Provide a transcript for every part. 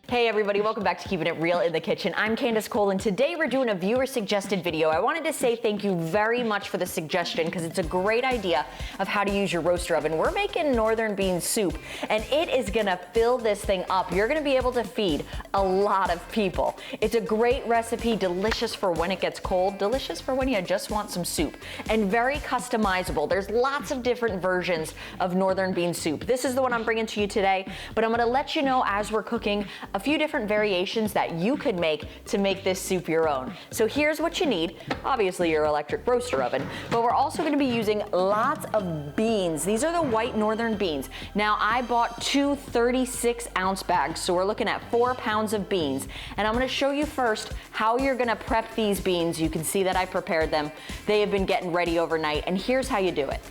Hey everybody, welcome back to Keeping It Real in the Kitchen. I'm Candace Cole, and today we're doing a viewer suggested video. I wanted to say thank you very much for the suggestion because it's a great idea of how to use your roaster oven. We're making northern bean soup and it is gonna fill this thing up. You're gonna be able to feed a lot of people. It's a great recipe, delicious for when it gets cold, delicious for when you just want some soup, and very customizable. There's lots of different versions of northern bean soup. This is the one I'm bringing to you today, but I'm gonna let you know as we're cooking a few different variations that you could make to make this soup your own. So here's what you need. Obviously your electric roaster oven, but we're also gonna be using lots of beans. These are the white northern beans. Now I bought two 36-ounce bags, so we're looking at 4 pounds of beans. And I'm gonna show you first how you're gonna prep these beans. You can see that I prepared them. They have been getting ready overnight, and here's how you do it.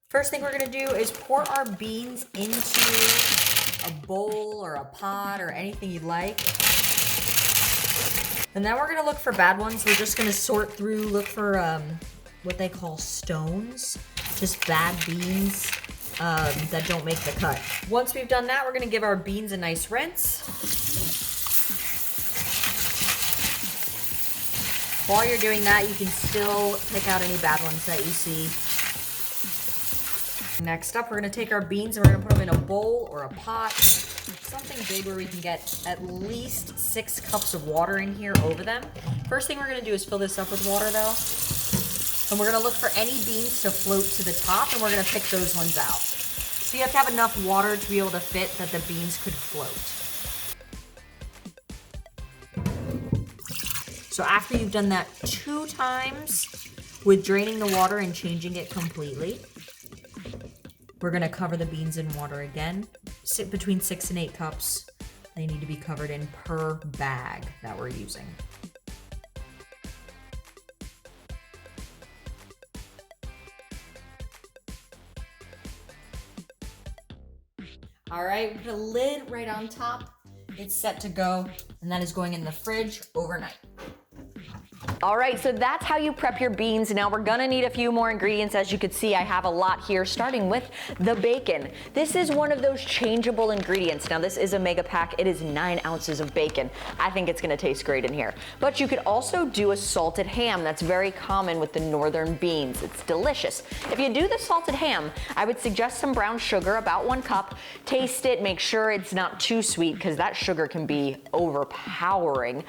First thing we're gonna do is pour our beans into a bowl or a pot or anything you like. And then we're gonna look for bad ones. We're just gonna sort through, look for what they call stones, just bad beans that don't make the cut. Once we've done that, we're gonna give our beans a nice rinse. While you're doing that, you can still pick out any bad ones that you see. Next up, we're gonna take our beans and we're gonna put them in a bowl or a pot, something big where we can get at least 6 cups of water in here over them. First thing we're gonna do is fill this up with water though. And we're gonna look for any beans to float to the top, and we're gonna pick those ones out. So you have to have enough water to be able to fit that the beans could float. So after you've done that 2 times with draining the water and changing it completely, we're gonna cover the beans in water again. Between 6 and 8 cups they need to be covered in per bag that we're using. All right, we put a lid right on top. It's set to go, and that is going in the fridge overnight. All right, so that's how you prep your beans. Now we're gonna need a few more ingredients. As you can see, I have a lot here, starting with the bacon. This is one of those changeable ingredients. Now this is a mega pack. It is 9 ounces of bacon. I think it's gonna taste great in here. But you could also do a salted ham. That's very common with the northern beans. It's delicious. If you do the salted ham, I would suggest some brown sugar, about 1 cup. Taste it, make sure it's not too sweet because that sugar can be overpowering.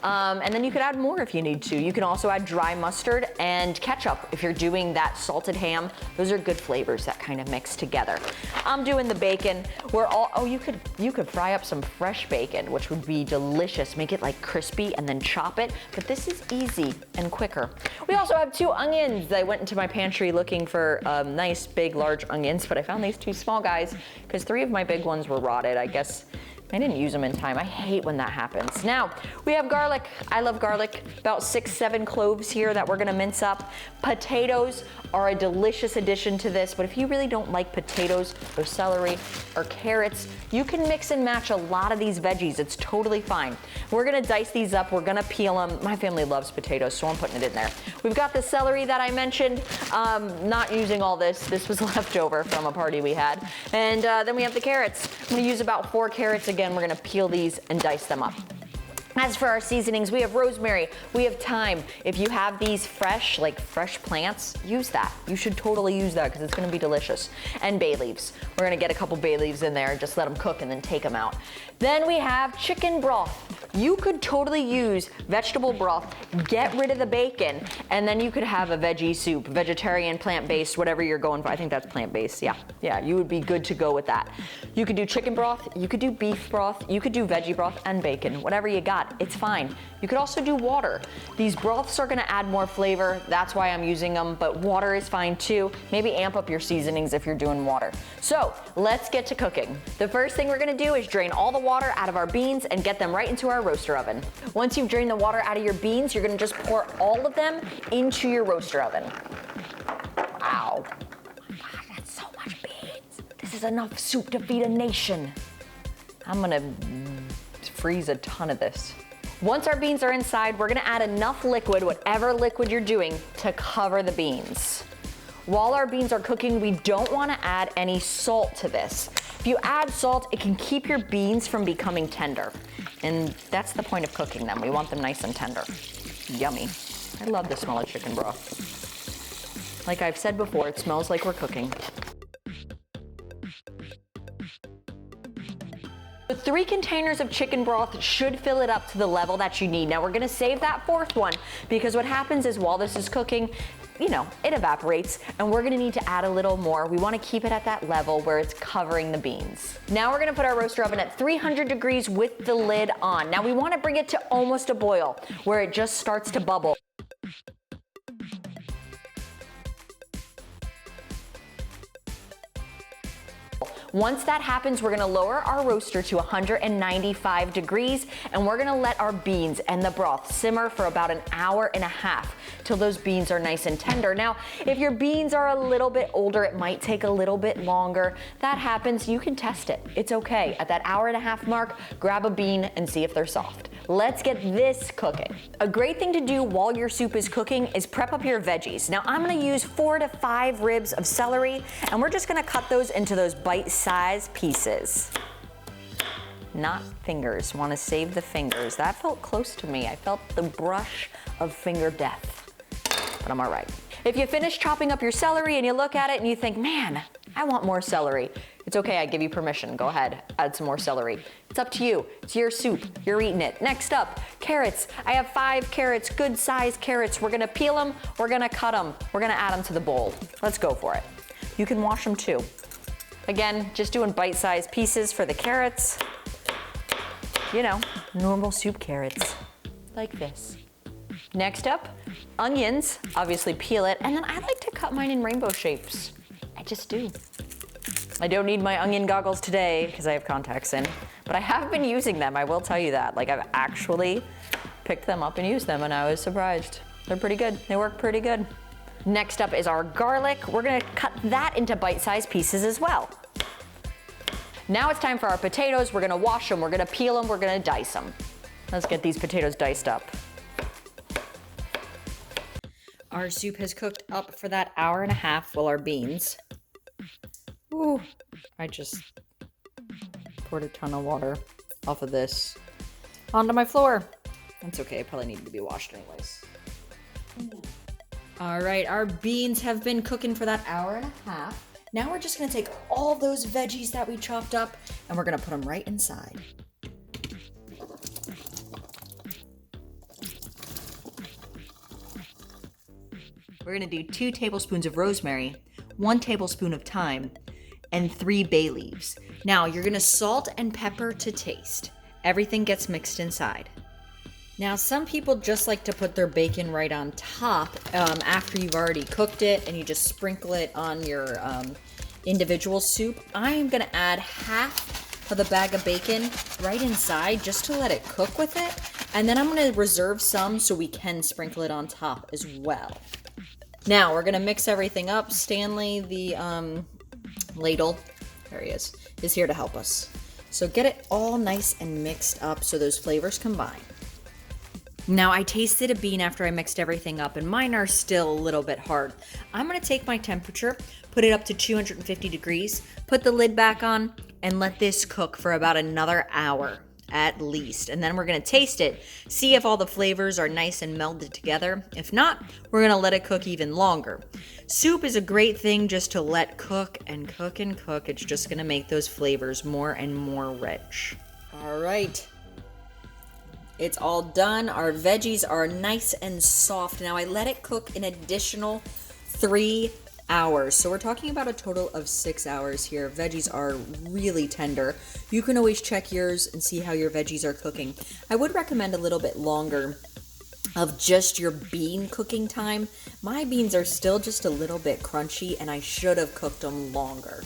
And then you could add more if you need to. You can also add dry mustard and ketchup if you're doing that salted ham. Those are good flavors that kind of mix together. I'm doing the bacon. You could fry up some fresh bacon, which would be delicious. Make it like crispy and then chop it. But this is easy and quicker. We also have 2 onions. I went into my pantry looking for nice, big, large onions, but I found these 2 small guys because 3 of my big ones were rotted. I guess I didn't use them in time. I hate when that happens. Now, we have garlic. I love garlic. About 6, 7 cloves here that we're gonna mince up. Potatoes are a delicious addition to this, but if you really don't like potatoes or celery or carrots, you can mix and match a lot of these veggies. It's totally fine. We're gonna dice these up. We're gonna peel them. My family loves potatoes, so I'm putting it in there. We've got the celery that I mentioned. Not using all this. This was left over from a party we had. And then we have the carrots. I'm gonna use about 4 carrots. Again, we're gonna peel these and dice them up. As for our seasonings, we have rosemary, we have thyme. If you have these fresh, like fresh plants, use that. You should totally use that because it's gonna be delicious. And bay leaves. We're gonna get a couple bay leaves in there, just let them cook and then take them out. Then we have chicken broth. You could totally use vegetable broth, get rid of the bacon, and then you could have a veggie soup, vegetarian, plant-based, whatever you're going for. I think that's plant-based, yeah, you would be good to go with that. You could do chicken broth, you could do beef broth, you could do veggie broth and bacon, whatever you got, it's fine. You could also do water. These broths are gonna add more flavor, that's why I'm using them, but water is fine too. Maybe amp up your seasonings if you're doing water. So, let's get to cooking. The first thing we're gonna do is drain all the water out of our beans and get them right into our roaster oven. Once you've drained the water out of your beans, you're gonna just pour all of them into your roaster oven. Wow. Oh my God, that's so much beans. This is enough soup to feed a nation. I'm gonna freeze a ton of this. Once our beans are inside, we're gonna add enough liquid, whatever liquid you're doing, to cover the beans. while our beans are cooking, we don't want to add any salt to this. If you add salt, it can keep your beans from becoming tender. And that's the point of cooking them. We want them nice and tender. Yummy. I love the smell of chicken broth. Like I've said before, it smells like we're cooking. The 3 containers of chicken broth should fill it up to the level that you need. Now we're gonna save that 4th one because what happens is while this is cooking, you know, it evaporates and we're gonna need to add a little more. We wanna keep it at that level where it's covering the beans. Now we're gonna put our roaster oven at 300 degrees with the lid on. Now we wanna bring it to almost a boil where it just starts to bubble. Once that happens, we're gonna lower our roaster to 195 degrees and we're gonna let our beans and the broth simmer for about an hour and a half till those beans are nice and tender. Now, if your beans are a little bit older, it might take a little bit longer. That happens, you can test it. It's okay. At that hour and a half mark, grab a bean and see if they're soft. Let's get this cooking. A great thing to do while your soup is cooking is prep up your veggies. Now, I'm gonna use 4 to 5 ribs of celery and we're just gonna cut those into those bite-sized pieces. Not fingers, wanna save the fingers. That felt close to me. I felt the brush of finger death, but I'm all right. If you finish chopping up your celery and you look at it and you think, man, I want more celery, it's okay, I give you permission. Go ahead, add some more celery. It's up to you, it's your soup, you're eating it. Next up, carrots. I have 5 carrots, good sized carrots. We're gonna peel them, we're gonna cut them, we're gonna add them to the bowl. Let's go for it. You can wash them too. Again, just doing bite-sized pieces for the carrots. You know, normal soup carrots, like this. Next up, onions, obviously peel it, and then I like to cut mine in rainbow shapes. I just do. I don't need my onion goggles today because I have contacts in, but I have been using them, I will tell you that. Like I've actually picked them up and used them and I was surprised. They're pretty good, they work pretty good. Next up is our garlic. We're gonna cut that into bite-sized pieces as well. Now it's time for our potatoes. We're gonna wash them, we're gonna peel them, we're gonna dice them. Let's get these potatoes diced up. Our soup has cooked up for that hour and a half while our beans. Ooh, I just poured a ton of water off of this onto my floor. That's okay, it probably needed to be washed anyways. All right, our beans have been cooking for that hour and a half. Now we're just gonna take all those veggies that we chopped up and we're gonna put them right inside. We're gonna do 2 tablespoons of rosemary, 1 tablespoon of thyme, and 3 bay leaves. Now you're gonna salt and pepper to taste. Everything gets mixed inside. Now some people just like to put their bacon right on top after you've already cooked it and you just sprinkle it on your individual soup. I'm gonna add half of the bag of bacon right inside just to let it cook with it. And then I'm gonna reserve some so we can sprinkle it on top as well. Now we're gonna mix everything up. Stanley, the ladle, there he is here to help us. So get it all nice and mixed up so those flavors combine. Now I tasted a bean after I mixed everything up and mine are still a little bit hard. I'm gonna take my temperature, put it up to 250 degrees, put the lid back on, and let this cook for about another hour at least. And then we're gonna taste it, see if all the flavors are nice and melded together. If not, we're gonna let it cook even longer. Soup is a great thing just to let cook and cook and cook. It's just gonna make those flavors more and more rich. All right. It's all done. Our veggies are nice and soft. Now I let it cook an additional 3 hours. So we're talking about a total of 6 hours here. Veggies are really tender. You can always check yours and see how your veggies are cooking. I would recommend a little bit longer of just your bean cooking time. My beans are still just a little bit crunchy and I should have cooked them longer.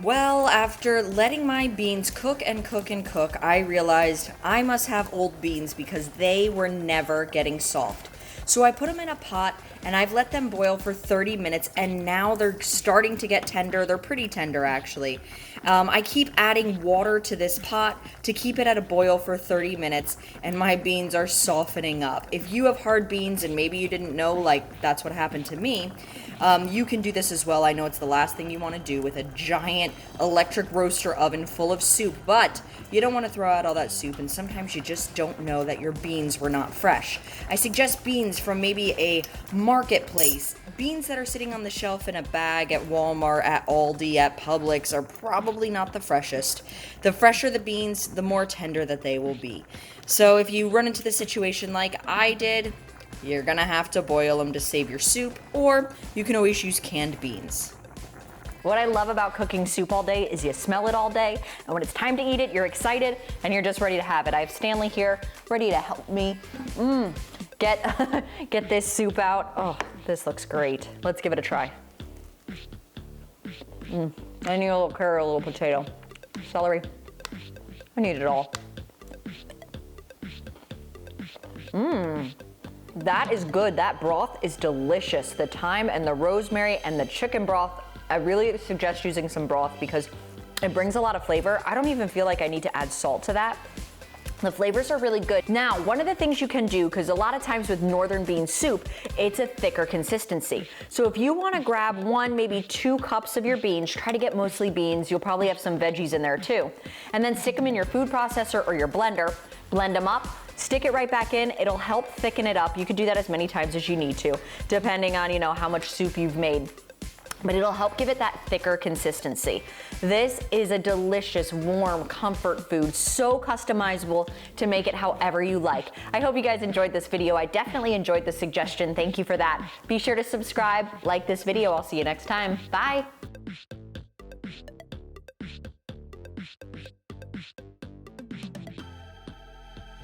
Well, after letting my beans cook and cook and cook, I realized I must have old beans because they were never getting soft. So I put them in a pot and I've let them boil for 30 minutes and now they're starting to get tender. They're pretty tender actually. I keep adding water to this pot to keep it at a boil for 30 minutes and my beans are softening up. If you have hard beans and maybe you didn't know, like that's what happened to me, You can do this as well. I know it's the last thing you want to do with a giant electric roaster oven full of soup, but you don't want to throw out all that soup, and sometimes you just don't know that your beans were not fresh. I suggest beans from maybe a marketplace. Beans that are sitting on the shelf in a bag at Walmart, at Aldi, at Publix are probably not the freshest. The fresher the beans, the more tender that they will be. So if you run into the situation like I did, you're gonna have to boil them to save your soup, or you can always use canned beans. What I love about cooking soup all day is you smell it all day, and when it's time to eat it, you're excited and you're just ready to have it. I have Stanley here, ready to help me get this soup out. Oh, this looks great. Let's give it a try. I need a little carrot, a little potato, celery. I need it all. That is good. That broth is delicious. The thyme and the rosemary and the chicken broth, I really suggest using some broth because it brings a lot of flavor. I don't even feel like I need to add salt to that. The flavors are really good. Now, one of the things you can do, because a lot of times with northern bean soup, it's a thicker consistency. So if you want to grab 1, maybe 2 cups of your beans, try to get mostly beans. You'll probably have some veggies in there too. And then stick them in your food processor or your blender, blend them up, stick it right back in. It'll help thicken it up. You can do that as many times as you need to, depending on, how much soup you've made. But it'll help give it that thicker consistency. This is a delicious, warm comfort food, so customizable to make it however you like. I hope you guys enjoyed this video. I definitely enjoyed the suggestion. Thank you for that. Be sure to subscribe, like this video. I'll see you next time. Bye.